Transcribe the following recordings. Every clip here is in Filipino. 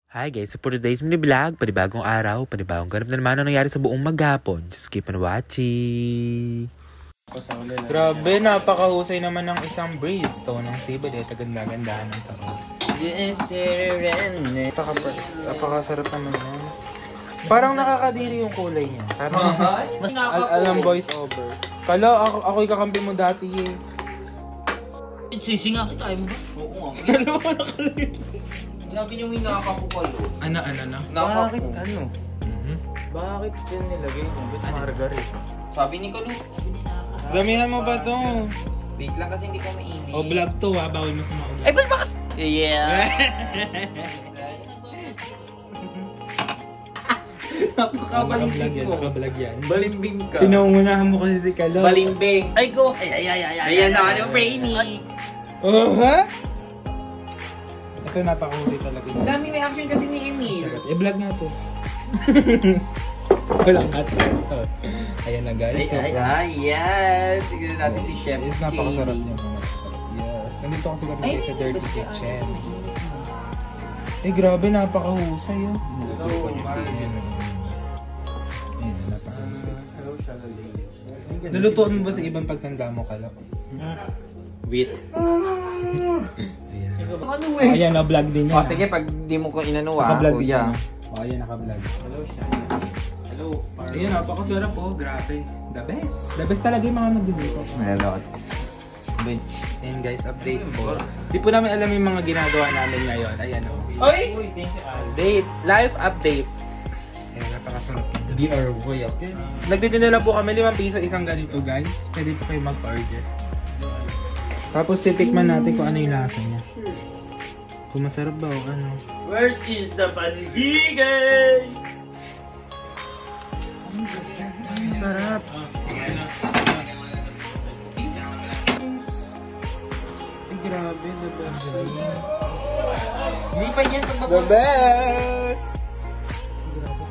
Hi guys, so for today's mini vlog, panibagong araw, panibagong ganap na naman ang nangyari sa buong maghapon. Just keep on watching. Grabe, napakahusay naman ng isang braids. Ito ng sibad eh, kaganda-gandahan ng tao. Napakasarap naman yan. Parang nakakadiri yung kulay niya. Parang alam voice over. Kala, ako'y kakampi mo dati eh. Sisi nga kita, mo ba? Oo nga. Lagi niyong hinakakapupalo. Ano? Bakit ano? Bakit yan nilagay mo? Ba't margarine? Sabi ni Kalu. Gamihan mo ba to? Wait lang kasi hindi pa mainit. O vlog to ha, bawal mo sa mga vlog. Ay, bakas! Yeah! Naka-vlog yan, mo. naka-vlog yan. Balimbing ka. Pinangungunahan mo kasi si Kalo. Balimbing. Ay, go! Ay. Ayan na, ano, brainy. Oh, ha? Ito napakahusay talaga yun. Dami na action kasi ni Emil. I-vlog nga to. Walang cut. Ayan na guys. Yes! Tignan natin si Chef Yes, napakasarap Katie. niya. Yes. Nandito kasi kami guys sa Dirty Kitchen. Eh grabe, napakahusay yun. Nalutuan mo ba sa ibang pagtanda mo, Kalo? Wait. Ano eh? Ayan, na-vlog din O yan. sige, pag di mo ko inanuwa, Naka-vlog din kuya. yan. O, ayan, naka-vlog. Hello. Ayan, napakasarap po. Grabe. The best. The best talaga yung mga nagdito. Hello. Ayan guys, update po. Di po namin alam yung mga ginagawa namin ngayon. Ayan o. Oy! Update. Live update. Ayan, napakasarap. BR boy, okay? Nagtitinda lang po kami 5 piso isang ganito guys. Pwede po kayo mag-order. Tapos titikman natin kung ano yung lasa niya. Kung masarap ba o ano. Where is the panibigay? Sarap. Ay grabe, the best. Hindi pa yan The pagbabos. best! Grabe.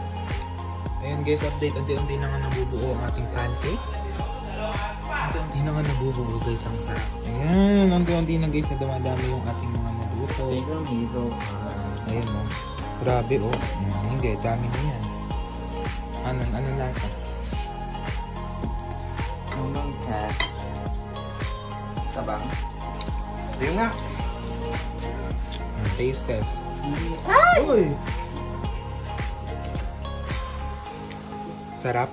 Ayun guys, update. Unti-unti na nga nabubuo ang ating pancake. Unti-unti na nga nabubuo guys ang sarap. Ayan, unti-unti na guys na dumadami yung ating mga naluto. Ayun o. Grabe o. Ayun guys, dami na yan. Anong lasa? Anong cat? Tabang. Ayun nga. Taste test. Ay! Uy! Sarap?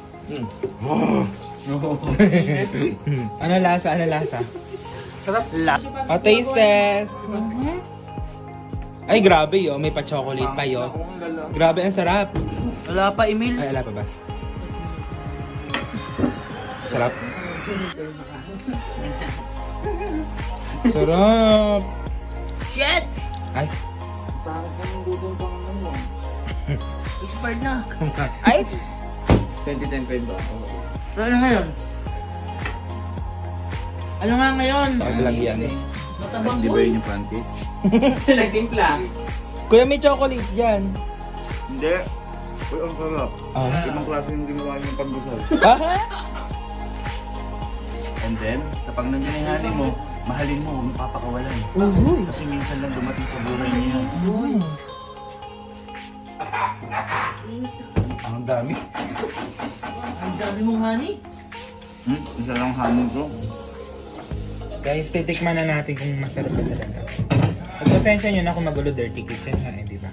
Ano lasa? Sarap lang. O, taste test! Ay, grabe yo. May pa-chocolate pa yo. Grabe, ang sarap. Wala pa, Emil. Ay, ala pa ba? Sarap. Sarap! Shit! Ay! Expired na. Ay! 2010 pa yun ba? Ano ngayon? Ano nga ngayon? Vlog yan. Matabang Di ba boy. yun yung pancake? Nagtimpla. Kuya, may chocolate dyan. Hindi. Uy, ang sarap. Ah? Ibang klase yung ginawa yung pandesal. Ah? And then, kapag nangyayari mo, mahalin mo, huwag mapapakawalan. Uy! Kasi minsan lang dumating sa buhay niya. Ang dami. Ang dami mong honey. Isa lang hanin ko. Guys, titikman na natin kung masarap na talaga. Pagpasensya nyo na kung magulo dirty kitchen ha, di ba?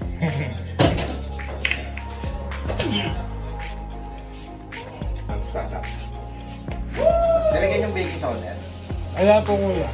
Ang sarap. Nalagyan yung baking soda. Wala po kuya.